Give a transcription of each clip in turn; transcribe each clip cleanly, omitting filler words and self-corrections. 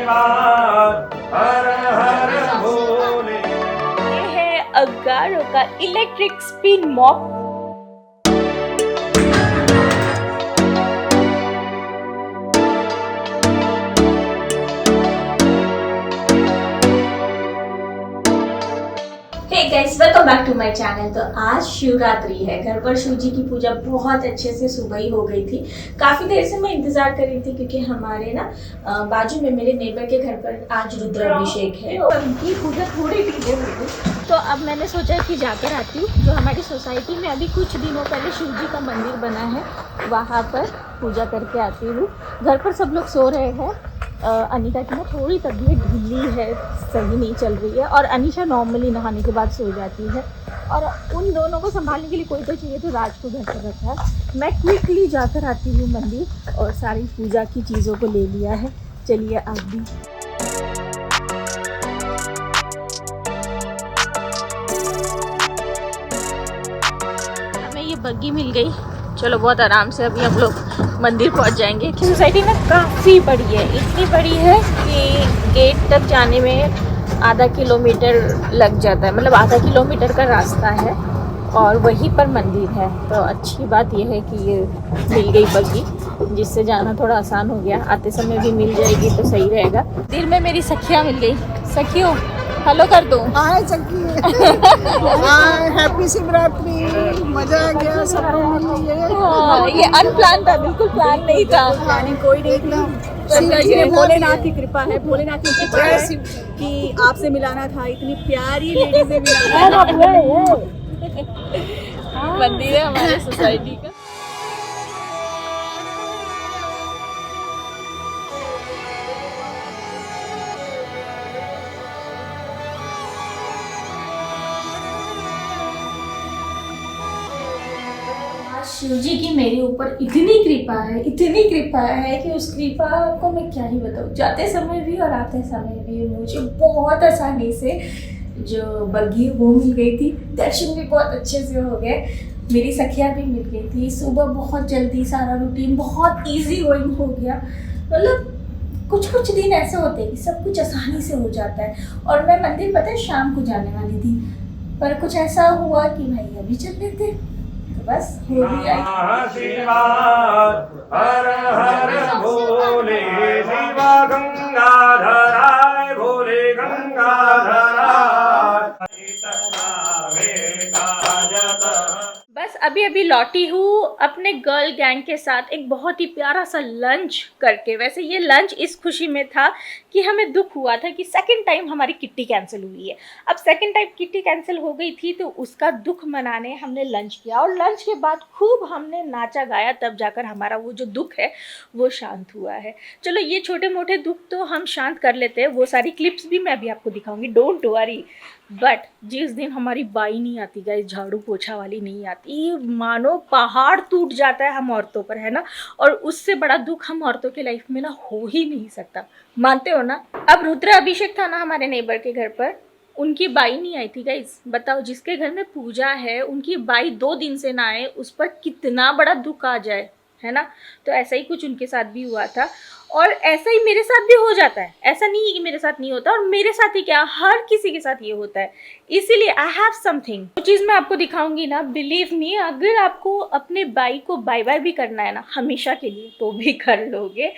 हर हर भोले। ये है अगारो का electric spin mop. Hey guys, welcome back to my channel. तो आज शिवरात्रि है, घर पर शिव जी की पूजा बहुत अच्छे से सुबह ही हो गई थी। काफ़ी देर से मैं इंतज़ार कर रही थी क्योंकि हमारे ना बाजू में मेरे नेबर के घर पर आज रुद्राभिषेक है। उनकी पूजा थोड़ी डिले हो गई, तो अब मैंने सोचा कि जाकर आती हूँ। जो हमारी सोसाइटी में अभी कुछ दिनों पहले शिव जी का मंदिर बना है, वहाँ पर पूजा करके आती हूँ। घर पर सब लोग सो रहे हैं। अनीता की ना थोड़ी तबीयत ढीली है, सही नहीं चल रही है, और अनीशा नॉर्मली नहाने के बाद सो जाती है। और उन दोनों को संभालने के लिए कोई तो चाहिए, तो राज को घर पर रखा है। मैं क्विकली जाकर आती हूँ मंदिर और सारी पूजा की चीज़ों को ले लिया है। चलिए आप भी। हमें ये बग्गी मिल गई, चलो बहुत आराम से अभी हम लोग मंदिर पहुंच जाएंगे। सोसाइटी ना काफ़ी बड़ी है, इतनी बड़ी है कि गेट तक जाने में आधा किलोमीटर लग जाता है, मतलब आधा किलोमीटर का रास्ता है और वहीं पर मंदिर है। तो अच्छी बात यह है कि ये मिल गई बग्गी, जिससे जाना थोड़ा आसान हो गया। आते समय भी मिल जाएगी तो सही रहेगा। दिल में मेरी सखियाँ मिल गई। सखियों हेलो कर दो। हाय सखी। Hi happy Shivratri. मजा आ गया सब लोग मिल लिए। हाँ, ये अनप्लान था, बिल्कुल प्लान नहीं था। प्लानिंग कोई नहीं थी। भोलेनाथ की कृपा है, भोलेनाथ की कृपा है कि आपसे मिलाना था, इतनी प्यारी लेडी से मिलाना था। मंदिर है हमारे सोसाइटी का। शिव जी की मेरे ऊपर इतनी कृपा है कि उस कृपा को मैं क्या ही बताऊँ। जाते समय भी और आते समय भी मुझे बहुत आसानी से जो बग्गी वो मिल गई थी। दर्शन भी बहुत अच्छे से हो गए, मेरी सखियाँ भी मिल गई थी। सुबह बहुत जल्दी सारा रूटीन बहुत इजी गोइंग हो गया। मतलब कुछ दिन ऐसे होते हैं कि सब कुछ आसानी से हो जाता है। और मैं मंदिर पता है शाम को जाने वाली थी, पर कुछ ऐसा हुआ कि भाई अभी चल लेते, तो बस हो भी आई। हर हर भोले शिवा गंगाधराय भोले गंगाधराय। बस अभी लौटी हूँ अपने गर्ल गैंग के साथ, एक बहुत ही प्यारा सा लंच करके। वैसे ये लंच इस खुशी में था कि हमें दुख हुआ था कि सेकंड टाइम हमारी किट्टी कैंसिल हुई है। अब सेकंड टाइम किट्टी कैंसिल हो गई थी, तो उसका दुख मनाने हमने लंच किया, और लंच के बाद खूब हमने नाचा गाया, तब जाकर हमारा वो जो दुख है वो शांत हुआ है। चलो ये छोटे मोटे दुख तो हम शांत कर लेते हैं, वो सारी क्लिप्स भी मैं अभी आपको दिखाऊंगी, डोंट वरी। बट जिस दिन हमारी बाई नहीं आती, गाइस झाड़ू पोछा वाली नहीं आती, मानो पहाड़ टूट जाता है हम औरतों पर, है ना। और उससे बड़ा दुख हम औरतों के लाइफ में ना हो ही नहीं सकता, मानते हो ना। अब रुद्र अभिषेक था ना हमारे नेबर के घर पर, उनकी बाई नहीं आई थी गाइस। बताओ, जिसके घर में पूजा है उनकी बाई 2 दिन से ना आए, उस पर कितना बड़ा दुख आ जाए, है ना। तो ऐसा ही कुछ उनके साथ भी हुआ था, और ऐसा ही मेरे साथ भी हो जाता है। ऐसा नहीं है कि मेरे साथ नहीं होता, और मेरे साथ ही क्या, हर किसी के साथ ये होता है। इसीलिए आई हैव समथिंग, वो चीज़ मैं आपको दिखाऊंगी ना, बिलीव मी, अगर आपको अपने बाई को बाय बाय भी करना है ना हमेशा के लिए, तो भी कर लोगे,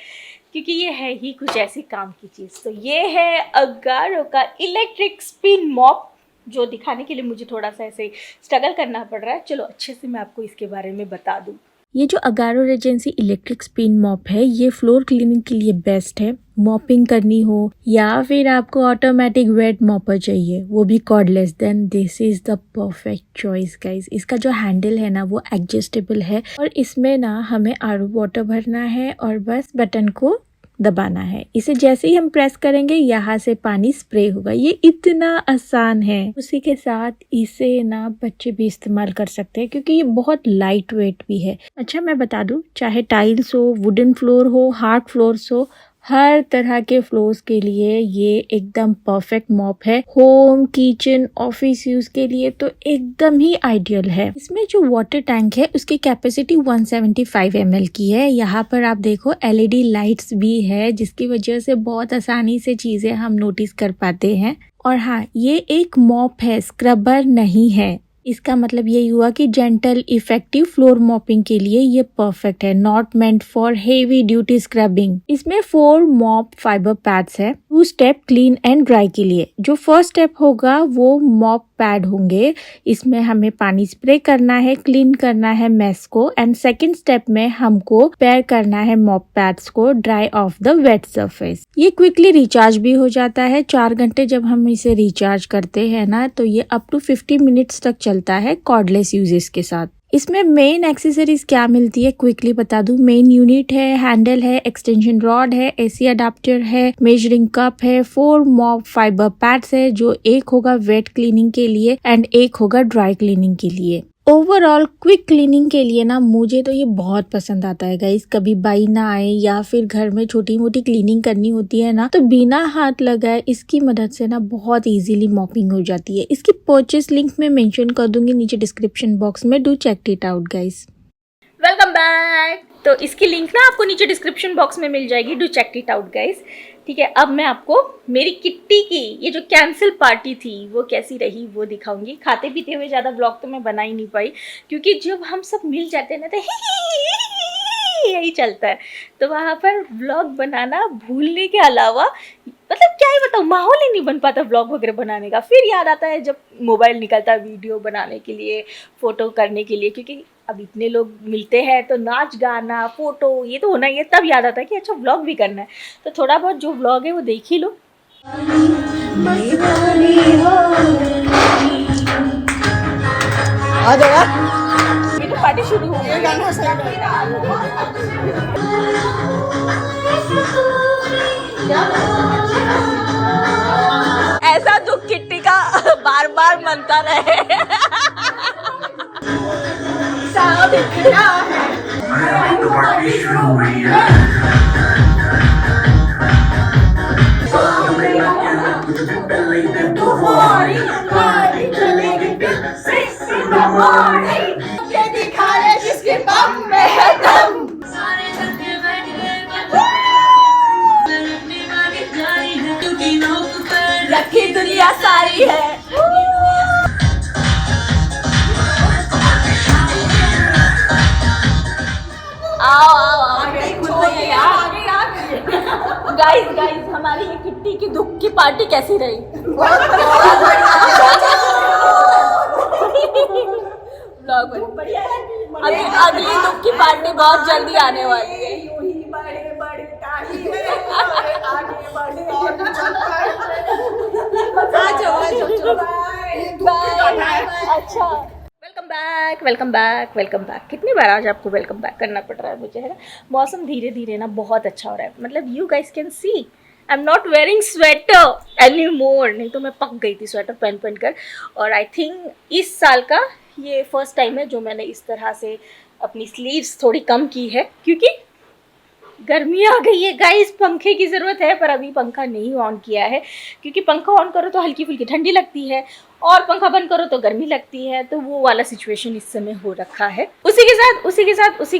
क्योंकि ये है ही कुछ ऐसी काम की चीज़। तो ये है अगारो का इलेक्ट्रिक स्पिन मॉप, जो दिखाने के लिए मुझे थोड़ा सा ऐसे स्ट्रगल करना पड़ रहा है। चलो अच्छे से मैं आपको इसके बारे में बता दूँ। ये जो Agaro Regency electric spin mop है, ये फ्लोर क्लीनिंग के लिए बेस्ट है। मॉपिंग करनी हो या फिर आपको ऑटोमेटिक वेट मॉपर चाहिए, वो भी cordless, then this is the perfect choice guys. इसका जो हैंडल है ना वो एडजस्टेबल है, और इसमें ना हमें आरओ वाटर भरना है और बस बटन को दबाना है। इसे जैसे ही हम प्रेस करेंगे यहाँ से पानी स्प्रे होगा। ये इतना आसान है। उसी के साथ इसे ना बच्चे भी इस्तेमाल कर सकते हैं, क्योंकि ये बहुत लाइट वेट भी है। अच्छा मैं बता दूं, चाहे टाइल्स हो, वुडन फ्लोर हो, हार्ड फ्लोर्स हो, हर तरह के फ्लोर्स के लिए ये एकदम परफेक्ट मॉप है। होम, किचन, ऑफिस यूज के लिए तो एकदम ही आइडियल है। इसमें जो वाटर टैंक है उसकी कैपेसिटी 175 ml की है। यहाँ पर आप देखो LED लाइट्स भी है, जिसकी वजह से बहुत आसानी से चीजें हम नोटिस कर पाते हैं। और हाँ, ये एक मॉप है, स्क्रबर नहीं है। इसका मतलब यही हुआ कि जेंटल इफेक्टिव फ्लोर मॉपिंग के लिए ये परफेक्ट है, not meant for heavy duty scrubbing. इसमें 4 मॉप फाइबर पैड्स है, 2 स्टेप क्लीन एंड ड्राई के लिए। जो फर्स्ट स्टेप होगा वो मॉप पैड होंगे, इसमें हमें पानी स्प्रे करना है, क्लीन करना है मेस को, एंड सेकंड स्टेप में हमको पेयर करना है मॉप पैड्स को dry off the wet surface. ये क्विकली रिचार्ज भी हो जाता है। 4 घंटे जब हम इसे रिचार्ज करते हैं ना, तो ये अप टू 50 मिनट्स तक चलता है कॉर्डलेस यूजेस के साथ। इसमें मेन एक्सेसरीज क्या मिलती है क्विकली बता दूं। मेन यूनिट है, हैंडल है, एक्सटेंशन रॉड है, AC अडाप्टर है, मेजरिंग कप है, 4 मॉप फाइबर पैड्स है, जो एक होगा वेट क्लीनिंग के लिए एंड एक होगा ड्राई क्लीनिंग के लिए। ओवरऑल क्विक क्लीनिंग के लिए ना मुझे तो ये बहुत पसंद आता है गाइस। कभी बाई ना आए या फिर घर में छोटी मोटी क्लीनिंग करनी होती है ना, तो बिना हाथ लगाए इसकी मदद से ना बहुत इजीली मॉपिंग हो जाती है। इसकी परचेस लिंक मैं मेंशन कर दूंगी नीचे डिस्क्रिप्शन बॉक्स में। Do check it out guys. Welcome back. तो इसकी लिंक ना आपको नीचे डिस्क्रिप्शन बॉक्स में मिल जाएगी, do check it out guys. ठीक है, अब मैं आपको मेरी किट्टी की ये जो कैंसिल पार्टी थी वो कैसी रही वो दिखाऊंगी। खाते पीते हुए ज़्यादा व्लॉग तो मैं बना ही नहीं पाई, क्योंकि जब हम सब मिल जाते हैं ना तो यही चलता है, तो वहाँ पर व्लॉग बनाना भूलने के अलावा मतलब क्या ही बताऊँ, माहौल ही नहीं बन पाता व्लॉग वगैरह बनाने का। फिर याद आता है जब मोबाइल निकलता है वीडियो बनाने के लिए, फ़ोटो करने के लिए, क्योंकि अब इतने लोग मिलते हैं तो नाच गाना फ़ोटो ये तो होना ही है। तब याद आता है कि अच्छा व्लॉग भी करना है, तो थोड़ा बहुत जो व्लॉग है वो देख ही लो। आ जाओ, ये तो पार्टी शुरू हो गई। गाना सही ऐसा दुख किट्टी का बार बार मनता रहे। जिसके बम में है दम। रखी दुनिया सारी है। गाइस हमारी ये किट्टी की दुख की पार्टी कैसी रही? बढ़िया है। अगली दुख की पार्टी बहुत जल्दी आने वाली है। अच्छा, वेलकम बैक। कितनी बार आज आपको वेलकम बैक करना पड़ रहा है मुझे, है ना। मौसम धीरे धीरे ना बहुत अच्छा हो रहा है, मतलब you guys can see I am not wearing sweater any more. नहीं तो मैं पक गई थी स्वेटर पहन कर। और आई थिंक इस साल का ये फर्स्ट टाइम है जो मैंने इस तरह से अपनी स्लीव्स थोड़ी कम की है, क्योंकि गर्मी आ गई है गाइस। पंखे की ज़रूरत है, पर अभी पंखा नहीं ऑन किया है, क्योंकि पंखा ऑन करो तो हल्की फुल्की ठंडी लगती है और पंखा बंद करो तो गर्मी लगती है। तो वो वाला सिचुएशन इस समय हो रखा है। उसी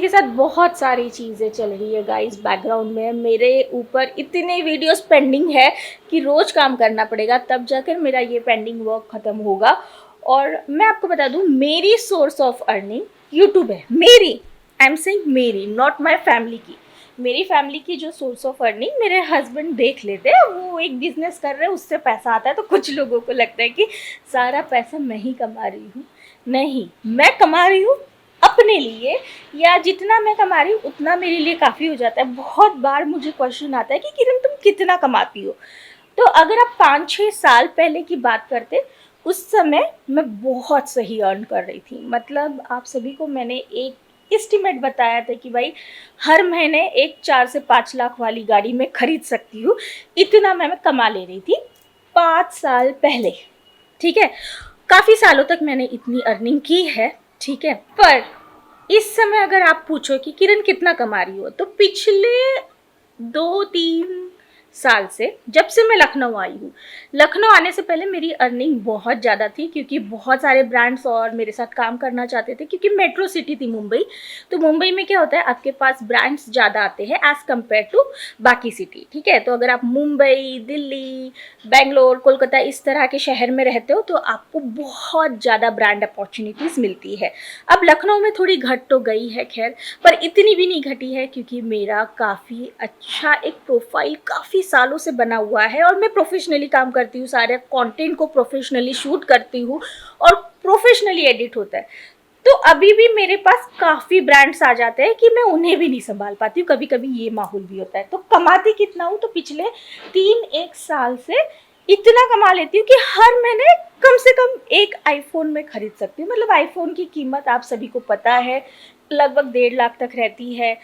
के साथ बहुत सारी चीज़ें चल रही है गाइस बैकग्राउंड में। मेरे ऊपर इतने वीडियोस पेंडिंग है कि रोज़ काम करना पड़ेगा, तब जाकर मेरा ये पेंडिंग वर्क ख़त्म होगा। और मैं आपको बता दूँ, मेरी सोर्स ऑफ अर्निंग यूट्यूब है। मेरी, आई एम सेइंग मेरी, नॉट माई फैमिली की। मेरी फैमिली की जो सोर्स ऑफ अर्निंग मेरे हस्बैंड देख लेते हैं, वो एक बिजनेस कर रहे हैं, उससे पैसा आता है। तो कुछ लोगों को लगता है कि सारा पैसा मैं ही कमा रही हूँ। नहीं, मैं कमा रही हूँ अपने लिए, या जितना मैं कमा रही हूँ उतना मेरे लिए काफ़ी हो जाता है। बहुत बार मुझे क्वेश्चन आता है कि किरण तुम कितना कमाती हो। तो अगर आप 5-6 साल पहले की बात करते, उस समय मैं बहुत सही अर्न कर रही थी। मतलब आप सभी को मैंने एक एस्टिमेट बताया था कि भाई हर महीने एक 4 से 5 लाख वाली गाड़ी मैं खरीद सकती हूँ, इतना मैं कमा ले रही थी 5 साल पहले। ठीक है, काफ़ी सालों तक मैंने इतनी अर्निंग की है। ठीक है, पर इस समय अगर आप पूछो कि किरण कितना कमा रही हो, तो पिछले 2-3 साल से, जब से मैं लखनऊ आई हूँ। लखनऊ आने से पहले मेरी अर्निंग बहुत ज़्यादा थी, क्योंकि बहुत सारे ब्रांड्स और मेरे साथ काम करना चाहते थे, क्योंकि मेट्रो सिटी थी मुंबई। तो मुंबई में क्या होता है, आपके पास ब्रांड्स ज़्यादा आते हैं एज़ कम्पेयर टू बाकी सिटी, ठीक है। तो अगर आप मुंबई, दिल्ली, बेंगलोर, कोलकाता इस तरह के शहर में रहते हो तो आपको बहुत ज़्यादा ब्रांड अपॉर्चुनिटीज़ मिलती है। अब लखनऊ में थोड़ी घट तो गई है खैर, पर इतनी भी नहीं घटी है, क्योंकि मेरा काफ़ी अच्छा एक प्रोफाइल काफ़ी सालों से बना हुआ है और मैं प्रोफेशनली काम करती हूँ, सारे कंटेंट को प्रोफेशनली शूट करती हूँ और प्रोफेशनली एडिट होता है। तो अभी भी मेरे पास काफ़ी ब्रांड्स आ जाते हैं कि मैं उन्हें भी नहीं संभाल पाती हूँ, कभी कभी ये माहौल भी होता है। तो कमाती कितना हूँ, तो पिछले 3-1 साल से इतना कमा लेती हूँ कि हर महीने कम से कम एक आईफोन में खरीद सकती हूँ। मतलब आईफोन की कीमत आप सभी को पता है, लगभग 1.5 लाख तक रहती है,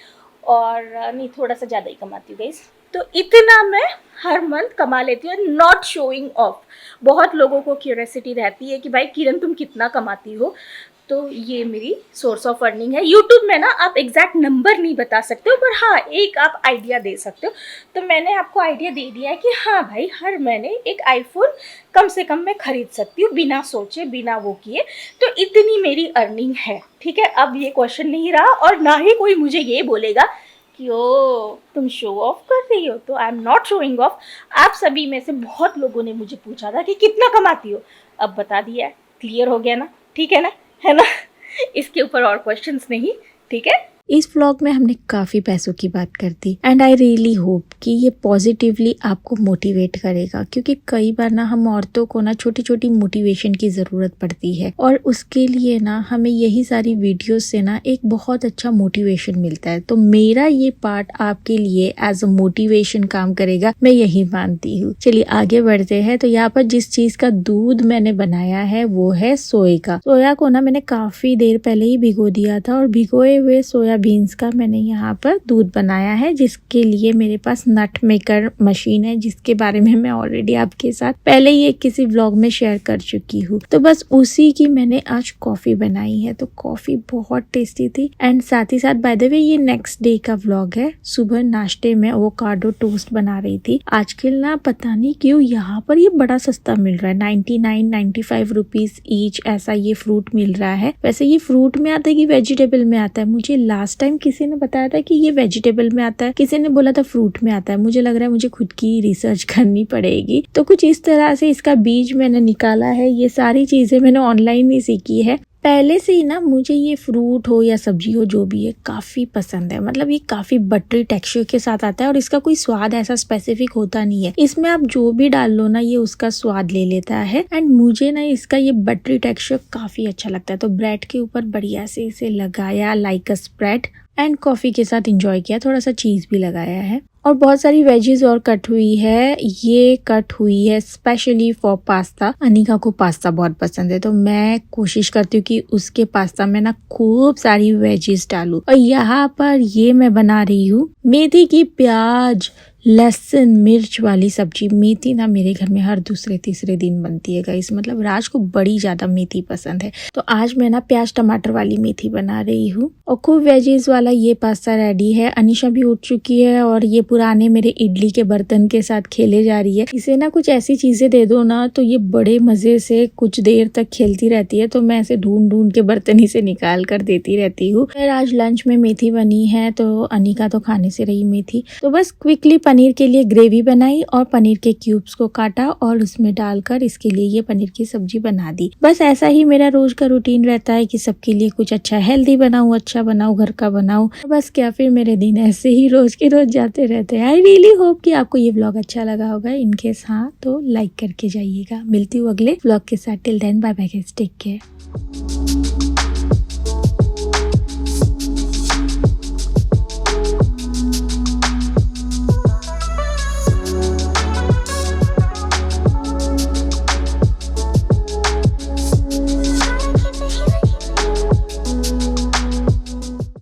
और नहीं थोड़ा सा ज़्यादा ही कमाती हूँ गाइस। तो इतना मैं हर मंथ कमा लेती हूँ, नॉट शोइंग ऑफ। बहुत लोगों को क्यूरियोसिटी रहती है कि भाई किरण तुम कितना कमाती हो, तो ये मेरी सोर्स ऑफ अर्निंग है। यूट्यूब में ना आप एग्जैक्ट नंबर नहीं बता सकते हो, पर हाँ एक आप आइडिया दे सकते हो। तो मैंने आपको आइडिया दे दिया है कि हाँ भाई हर महीने एक आईफोन कम से कम मैं खरीद सकती हूँ, बिना सोचे बिना वो किए। तो इतनी मेरी अर्निंग है, ठीक है। अब ये क्वेश्चन नहीं रहा, और ना ही कोई मुझे ये बोलेगा कि ओ तुम शो ऑफ कर रही हो। तो I am not showing off. आप सभी में से बहुत लोगों ने मुझे पूछा था कि कितना कमाती हो, अब बता दिया, क्लियर हो गया ना, ठीक है ना, है ना। इसके ऊपर और क्वेश्चंस नहीं, ठीक है। इस व्लॉग में हमने काफ़ी पैसों की बात कर दी एंड आई रियली होप कि ये पॉजिटिवली आपको मोटिवेट करेगा, क्योंकि कई बार ना हम औरतों को ना छोटी छोटी मोटिवेशन की ज़रूरत पड़ती है, और उसके लिए ना हमें यही सारी वीडियोस से ना एक बहुत अच्छा मोटिवेशन मिलता है। तो मेरा ये पार्ट आपके लिए एज अ मोटिवेशन काम करेगा, मैं यही मानती हूँ। चलिए आगे बढ़ते हैं। तो यहाँ पर जिस चीज़ का दूध मैंने बनाया है वो है सोया का। सोया को ना मैंने काफ़ी देर पहले ही भिगो दिया था, और भिगोए हुए सोया बीन्स का मैंने यहाँ पर दूध बनाया है, जिसके लिए मेरे पास नट मेकर मशीन है, जिसके बारे में मैं ऑलरेडी आपके साथ पहले ही किसी व्लॉग में शेयर कर चुकी हूँ। तो बस उसी की मैंने आज कॉफी बनाई है। तो कॉफी बहुत टेस्टी थी, एंड साथ ही साथ बाय द वे ये नेक्स्ट डे का व्लॉग है। सुबह नाश्ते में एवोकाडो टोस्ट बना रही थी। आजकल ना पता नहीं क्यों यहाँ पर ये बड़ा सस्ता मिल रहा है, 99-95 रुपीज ईच ऐसा ये फ्रूट मिल रहा है। वैसे ये फ्रूट में आता है कि वेजिटेबल में आता है, मुझे लास्ट टाइम किसी ने बताया था कि ये वेजिटेबल में आता है, किसी ने बोला था फ्रूट में आता है। मुझे लग रहा है मुझे खुद की रिसर्च करनी पड़ेगी। तो कुछ इस तरह से इसका बीज मैंने निकाला है। ये सारी चीजें मैंने ऑनलाइन ही सीखी है। पहले से ही ना मुझे ये फ्रूट हो या सब्जी हो जो भी है काफ़ी पसंद है। मतलब ये काफ़ी बटरी टेक्सचर के साथ आता है, और इसका कोई स्वाद ऐसा स्पेसिफिक होता नहीं है। इसमें आप जो भी डाल लो ना ये उसका स्वाद ले लेता है, एंड मुझे ना इसका ये बटरी टेक्सचर काफ़ी अच्छा लगता है। तो ब्रेड के ऊपर बढ़िया से इसे लगाया like a spread, and coffee के साथ इंजॉय किया। थोड़ा सा चीज़ भी लगाया है, और बहुत सारी वेजीज और कट हुई है। ये कट हुई है स्पेशली फॉर पास्ता। अनिका को पास्ता बहुत पसंद है, तो मैं कोशिश करती हूँ कि उसके पास्ता में ना खूब सारी वेजीज डालूं। और यहाँ पर ये मैं बना रही हूँ मेथी की प्याज लहसुन मिर्च वाली सब्जी। मेथी ना मेरे घर में हर दूसरे तीसरे दिन बनती है गाइस, मतलब राज को बड़ी ज्यादा मेथी पसंद है। तो आज मैं ना प्याज टमाटर वाली मेथी बना रही हूँ, और खूब वेजीज वाला ये पास्ता रेडी है। अनिशा भी उठ चुकी है, और ये पुराने मेरे इडली के बर्तन के साथ खेले जा रही है। इसे ना कुछ ऐसी चीजें दे दो ना तो ये बड़े मजे से कुछ देर तक खेलती रहती है। तो मैं ऐसे ढूंढ ढूंढ के बर्तन ही से निकाल कर देती रहती हूँ। फिर आज लंच में मेथी बनी है, तो अनिका तो खाने से रही मेथी। तो बस क्विकली पनीर के लिए ग्रेवी बनाई, और पनीर के क्यूब्स को काटा और उसमें डालकर इसके लिए ये पनीर की सब्जी बना दी। बस ऐसा ही मेरा रोज का रूटीन रहता है कि सबके लिए कुछ अच्छा हेल्दी बनाऊं, अच्छा बनाऊं, घर का बनाऊं। बस क्या, फिर मेरे दिन ऐसे ही रोज के रोज जाते रहते हैं। आई रियली होप कि आपको ये व्लॉग अच्छा लगा होगा। इनकेस हाँ तो लाइक करके जाइएगा। मिलती हूँ अगले व्लॉग के साथ। Till then bye bye, take care.